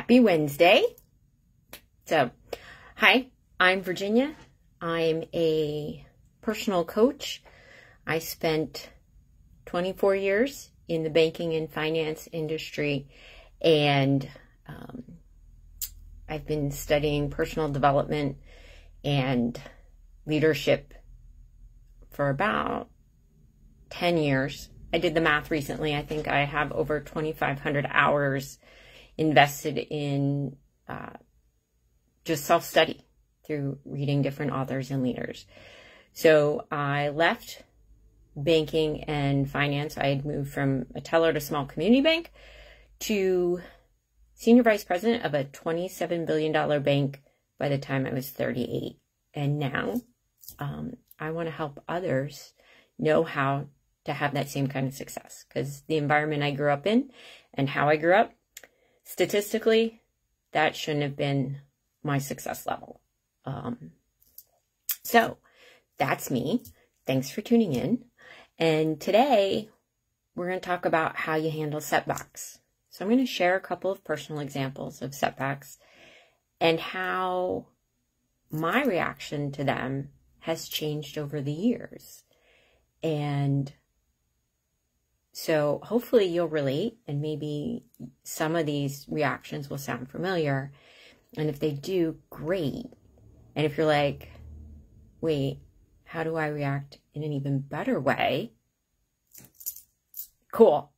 Happy Wednesday. So, hi, I'm Virginia. I'm a personal coach. I spent 24 years in the banking and finance industry, and I've been studying personal development and leadership for about 10 years. I did the math recently. I think I have over 2,500 hours invested in just self-study through reading different authors and leaders. So I left banking and finance. I had moved from a teller at a small community bank to senior vice president of a $27 billion bank by the time I was 38. And now I want to help others know how to have that same kind of success, because the environment I grew up in and how I grew up, statistically, that shouldn't have been my success level. So that's me. Thanks for tuning in. And today we're going to talk about how you handle setbacks. So I'm going to share a couple of personal examples of setbacks and how my reaction to them has changed over the years. And so hopefully you'll relate, and maybe some of these reactions will sound familiar. And if they do, great. And if you're like, wait, how do I react in an even better way? Cool.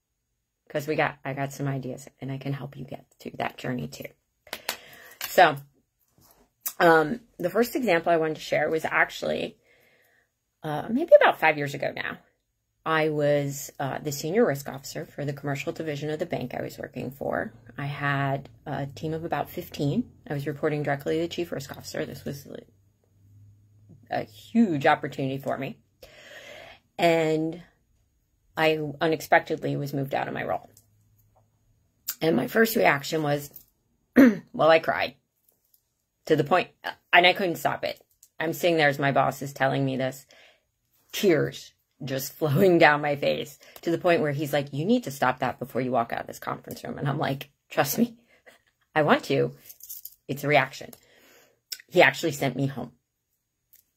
Because I got some ideas, and I can help you get through that journey too. So the first example I wanted to share was actually maybe about 5 years ago now. I was the senior risk officer for the commercial division of the bank I was working for. I had a team of about 15. I was reporting directly to the chief risk officer. This was a huge opportunity for me. And I unexpectedly was moved out of my role. And my first reaction was, well, I cried. To the point, and I couldn't stop it. I'm sitting there as my boss is telling me this, tears just flowing down my face, to the point where he's like, you need to stop that before you walk out of this conference room. And I'm like, trust me, I want to. It's a reaction. He actually sent me home.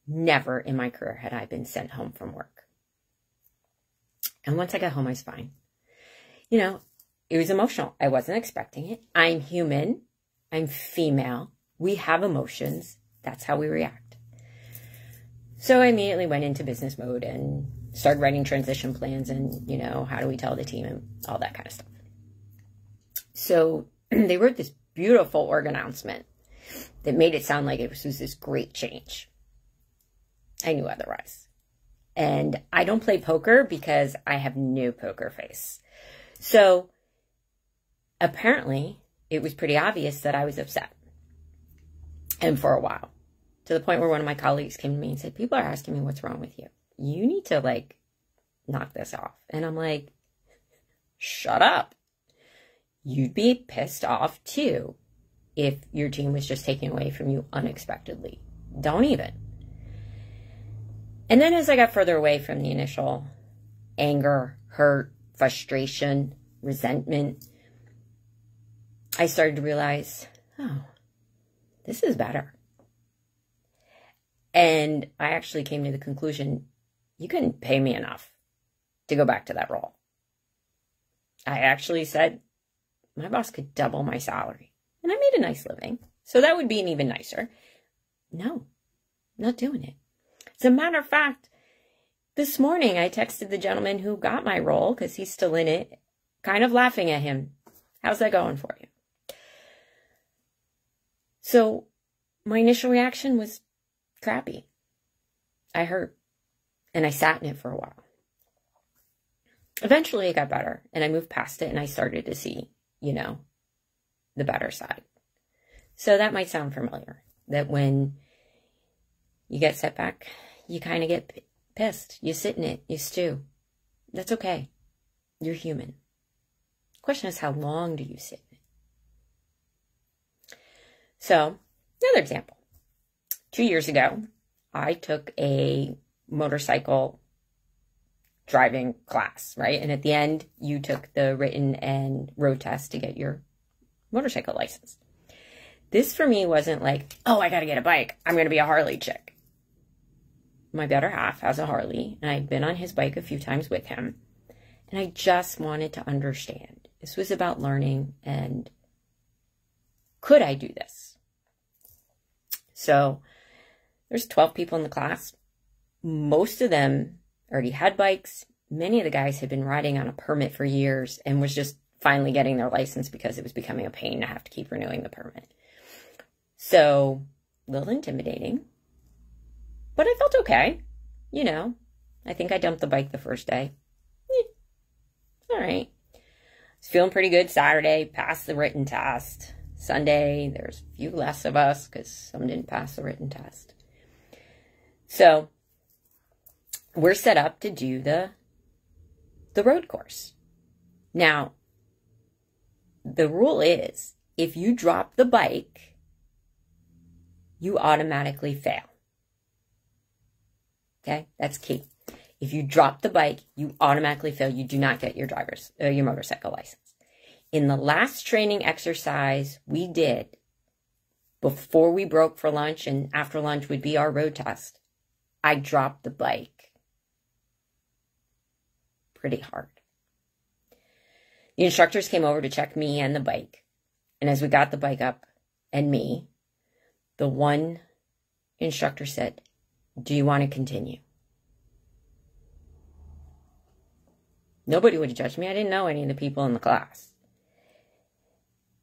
Never in my career had I been sent home from work. And once I got home, I was fine. You know, it was emotional. I wasn't expecting it. I'm human. I'm female. We have emotions. That's how we react. So I immediately went into business mode and started writing transition plans and, you know, how do we tell the team and all that kind of stuff. So they wrote this beautiful org announcement that made it sound like it was this great change. I knew otherwise. And I don't play poker because I have no poker face. So apparently it was pretty obvious that I was upset. And for a while, to the point where one of my colleagues came to me and said, people are asking me what's wrong with you. You need to like knock this off. And I'm like, shut up. You'd be pissed off too if your team was just taken away from you unexpectedly. Don't even. And then as I got further away from the initial anger, hurt, frustration, resentment, I started to realize, oh, this is better. And I actually came to the conclusion, you couldn't pay me enough to go back to that role. I actually said my boss could double my salary. And I made a nice living. So that would be an even nicer. No, not doing it. As a matter of fact, this morning I texted the gentleman who got my role, because he's still in it, kind of laughing at him. How's that going for you? So my initial reaction was crappy. I hurt, and I sat in it for a while. Eventually it got better, and I moved past it, and I started to see, you know, the better side. So that might sound familiar, that when you get setback, you kind of get pissed. You sit in it, you stew. That's okay. You're human. The question is, how long do you sit in it? So, another example. 2 years ago, I took a motorcycle driving class, right? And at the end, you took the written and road test to get your motorcycle license. This for me wasn't like, oh, I got to get a bike. I'm going to be a Harley chick. My better half has a Harley, and I'd been on his bike a few times with him. And I just wanted to understand. This was about learning, and could I do this? So there's 12 people in the class. Most of them already had bikes. Many of the guys had been riding on a permit for years and was just finally getting their license because it was becoming a pain to have to keep renewing the permit. So a little intimidating, but I felt okay. You know, I think I dumped the bike the first day. All right. I was feeling pretty good Saturday, passed the written test. Sunday, there's a few less of us because some didn't pass the written test. So we're set up to do the road course. Now, the rule is if you drop the bike, you automatically fail. Okay, that's key. If you drop the bike, you automatically fail. You do not get your your motorcycle license. In the last training exercise we did, before we broke for lunch and after lunch would be our road test, I dropped the bike pretty hard. The instructors came over to check me and the bike. And as we got the bike up and me, the one instructor said, "Do you want to continue?" Nobody would have judged me. I didn't know any of the people in the class.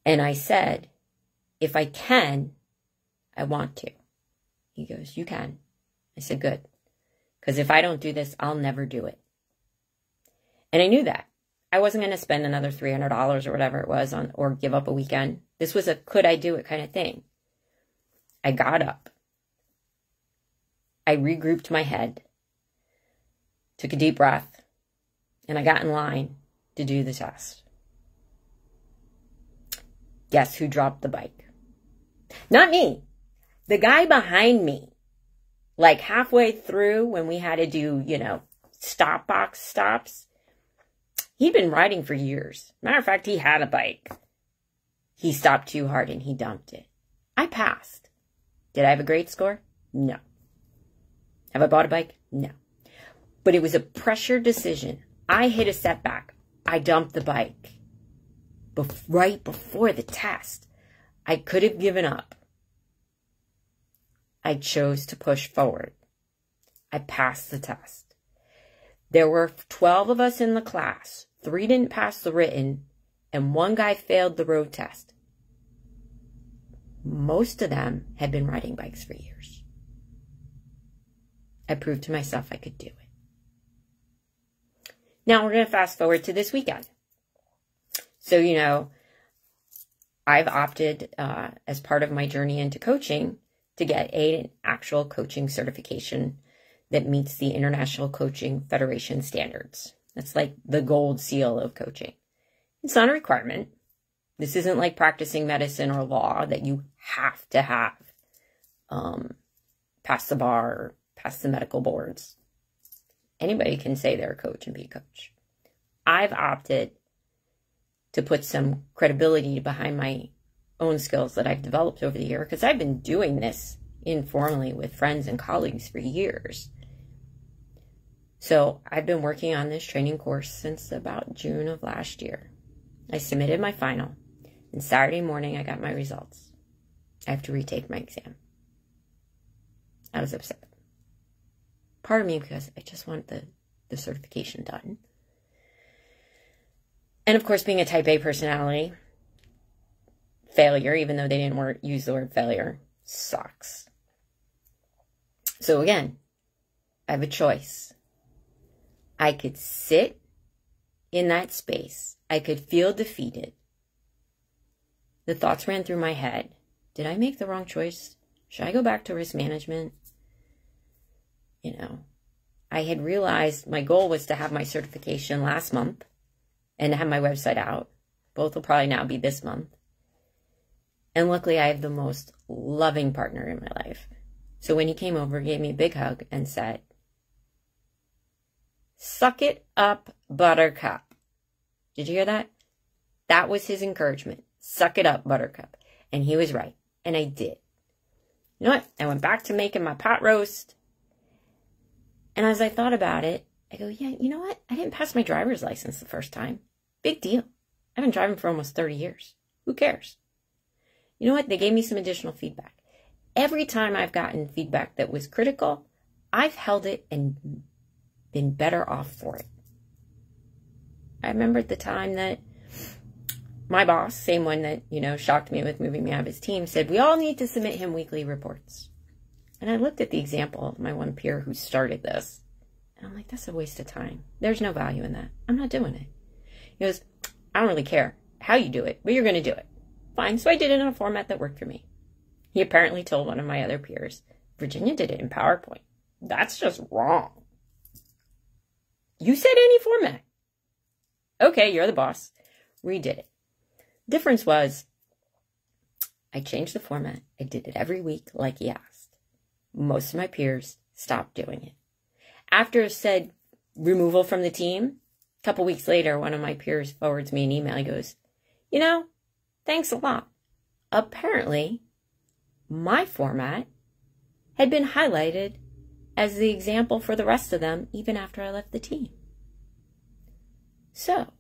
And I said, "If I can, I want to." He goes, "You can." I said, "Good. Because if I don't do this, I'll never do it." And I knew that. I wasn't going to spend another $300 or whatever it was on, or give up a weekend. This was a could I do it kind of thing. I got up. I regrouped my head, took a deep breath, and I got in line to do the test. Guess who dropped the bike? Not me. The guy behind me. Like halfway through when we had to do, stop box stops. He'd been riding for years. Matter of fact, he had a bike. He stopped too hard and he dumped it. I passed. Did I have a great score? No. Have I bought a bike? No. But it was a pressure decision. I hit a setback. I dumped the bike. Right before the test. I could have given up. I chose to push forward. I passed the test. There were 12 of us in the class. 3 didn't pass the written, and 1 guy failed the road test. Most of them had been riding bikes for years. I proved to myself I could do it. Now we're going to fast forward to this weekend. So, I've opted as part of my journey into coaching to get an actual coaching certification that meets the International Coaching Federation standards. That's like the gold seal of coaching. It's not a requirement. This isn't like practicing medicine or law that you have to have pass the bar or pass the medical boards. Anybody can say they're a coach and be a coach. I've opted to put some credibility behind my own skills that I've developed over the year, because I've been doing this informally with friends and colleagues for years. So I've been working on this training course since about June of last year. I submitted my final, and Saturday morning I got my results. I have to retake my exam. I was upset. Part of me because I just want the certification done. And of course, being a type A personality, failure, even though they didn't use the word failure, sucks. So again, I have a choice. I could sit in that space. I could feel defeated. The thoughts ran through my head. Did I make the wrong choice? Should I go back to risk management? I had realized my goal was to have my certification last month and to have my website out. Both will probably now be this month. And luckily, I have the most loving partner in my life. So when he came over, gave me a big hug and said, "Suck it up, buttercup." Did you hear that? That was his encouragement. Suck it up, Buttercup. And he was right. And I did. You know what? I went back to making my pot roast. And as I thought about it, I go, yeah, you know what? I didn't pass my driver's license the first time. Big deal. I've been driving for almost 30 years. Who cares? You know what? They gave me some additional feedback. Every time I've gotten feedback that was critical, I've held it and been better off for it. I remember at the time that my boss, same one that, shocked me with moving me out of his team, said, we all need to submit him weekly reports. And I looked at the example of my one peer who started this. And I'm like, that's a waste of time. There's no value in that. I'm not doing it. He goes, I don't really care how you do it, but you're going to do it. Fine. So I did it in a format that worked for me. He apparently told one of my other peers, Virginia did it in PowerPoint. That's just wrong. You said any format. Okay, you're the boss. Redid it. Difference was, I changed the format. I did it every week like he asked. Most of my peers stopped doing it. After said removal from the team, a couple weeks later, one of my peers forwards me an email. He goes, thanks a lot. Apparently, my format had been highlighted as the example for the rest of them, even after I left the team. So,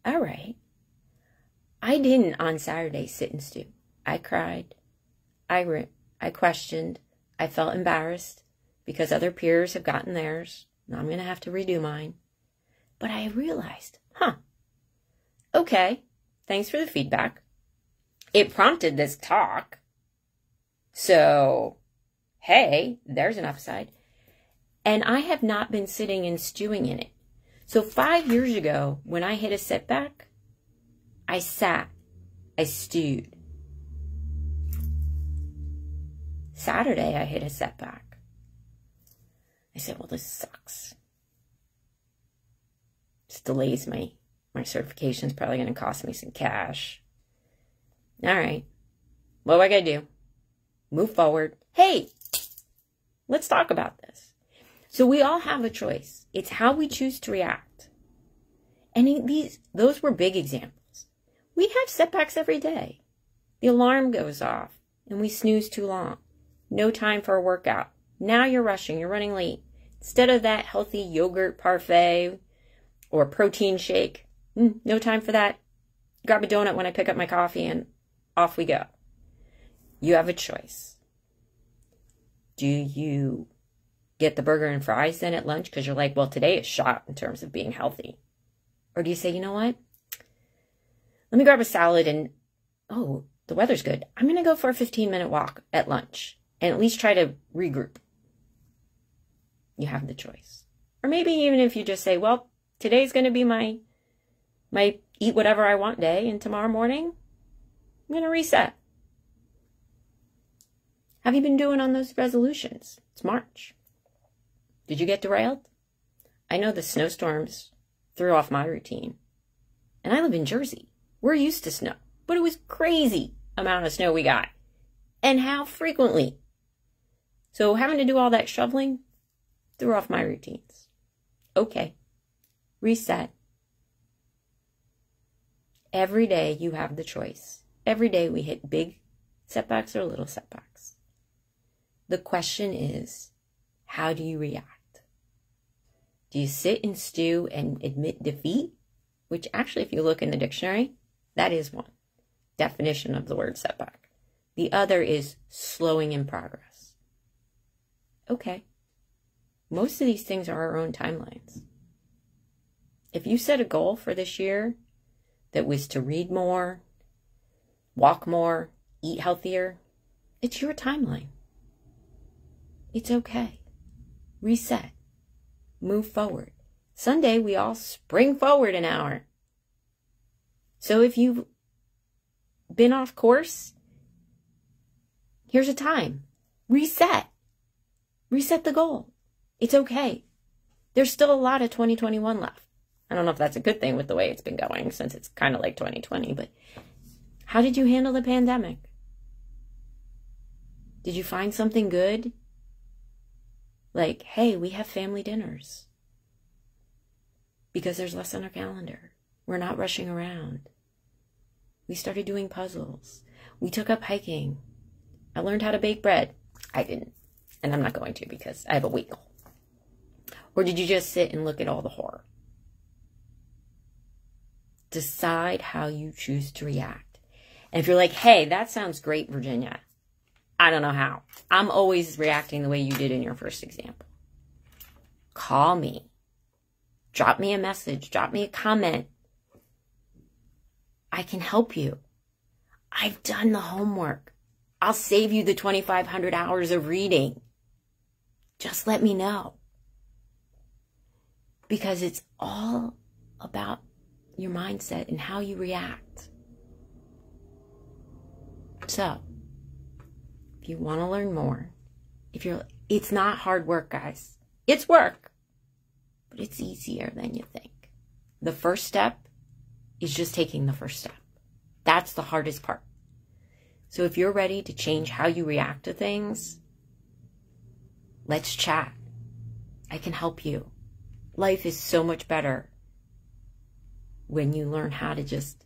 all right. I didn't on Saturday sit and stew. I cried. I questioned. I felt embarrassed because other peers have gotten theirs. Now I'm going to have to redo mine. But I realized, okay, thanks for the feedback. It prompted this talk. So, hey, there's an upside. And I have not been sitting and stewing in it. So 5 years ago, when I hit a setback, I sat, I stewed. Saturday, I hit a setback. I said, well, this sucks. This delays my certification's probably going to cost me some cash. All right. What do I got to do? Move forward. Hey, let's talk about this. So we all have a choice. It's how we choose to react. And those were big examples. We have setbacks every day. The alarm goes off and we snooze too long. No time for a workout. Now you're rushing. You're running late. Instead of that healthy yogurt parfait or protein shake, no time for that. Grab a donut when I pick up my coffee and off we go. You have a choice. Do you get the burger and fries then at lunch because you're like, well, today is shot in terms of being healthy? Or do you say, you know what? Let me grab a salad and, oh, the weather's good. I'm going to go for a 15-minute walk at lunch and at least try to regroup. You have the choice. Or maybe even if you just say, well, today's going to be my eat whatever I want day, and tomorrow morning, I'm going to reset. Have you been doing on those resolutions? It's March. Did you get derailed? I know the snowstorms threw off my routine. And I live in Jersey. We're used to snow. But it was crazy amount of snow we got. And how frequently. So having to do all that shoveling threw off my routines. Okay. Reset. Every day you have the choice. Every day we hit big setbacks or little setbacks. The question is, how do you react? Do you sit and stew and admit defeat? Which actually, if you look in the dictionary, that is one definition of the word setback. The other is slowing in progress. Okay. Most of these things are our own timelines. If you set a goal for this year that was to read more, walk more, eat healthier, it's your timeline. It's okay. Reset. Move forward. Sunday, we all spring forward an hour. So if you've been off course, here's a time. Reset. Reset the goal. It's okay. There's still a lot of 2021 left. I don't know if that's a good thing with the way it's been going since it's kind of like 2020, but how did you handle the pandemic? Did you find something good? Like, hey, we have family dinners because there's less on our calendar. We're not rushing around. We started doing puzzles. We took up hiking. I learned how to bake bread. I didn't. And I'm not going to because I have a weight goal. Or did you just sit and look at all the horror? Decide how you choose to react. And if you're like, hey, that sounds great, Virginia. I don't know how. I'm always reacting the way you did in your first example. Call me. Drop me a message. Drop me a comment. I can help you. I've done the homework. I'll save you the 2,500 hours of reading. Just let me know. Because it's all about your mindset and how you react. So, if you want to learn more, it's not hard work, guys. It's work, but it's easier than you think. The first step is just taking the first step. That's the hardest part. So if you're ready to change how you react to things, let's chat. I can help you. Life is so much better when you learn how to just,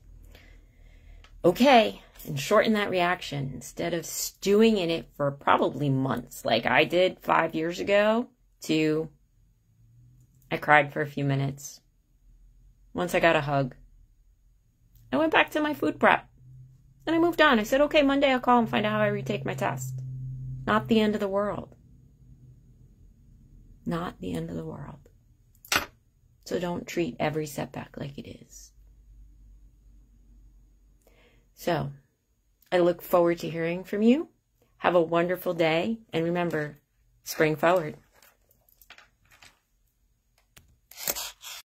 okay, and shorten that reaction instead of stewing in it for probably months like I did 5 years ago to I cried for a few minutes. Once I got a hug, I went back to my food prep and I moved on. I said, okay, Monday I'll call and find out how I retake my test. Not the end of the world. Not the end of the world. So don't treat every setback like it is. So, I look forward to hearing from you. Have a wonderful day. And remember, spring forward.